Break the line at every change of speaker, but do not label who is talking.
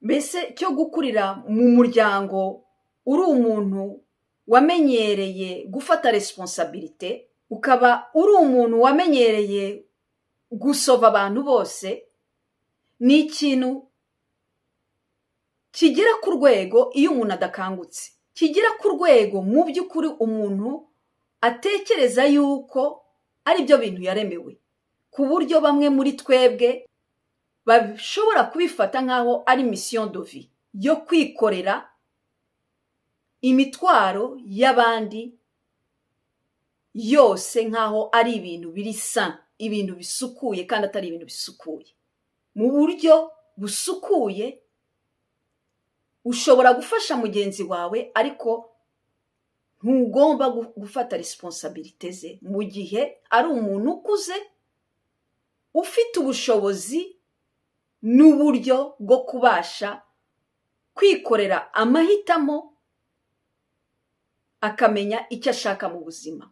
mbese cyo gukurira mu muryango uri umuntu wamenyereye gufata responsabilité, ukaba uri umuntu wamenyereye gusova abantu bose, ni ikintu kigera ku rwego iyo umuntu adakangutse, kigera ku rwego mu by'ukuri umuntu atekereza yuko ari byo bintu yaremewe, ku buryo bamwe muri twebwe bashobora kubifata nk'aho ari mission de vie yo kwikorera imitwaro y'abandi yose nk'aho ari ibintu biri sain, ibintu bisukuye kandi atari ibintu bisukuye. Mu buryo busukuye ushobora gufasha mugenzi wawe, ariko ntugomba gufata responsabilité ze mu gihe ari umuntu ukuze ufite ubushobozi n'uburyo bwo kubasha kwikorera amahitamo, akamenya icyo ashaka mu buzima.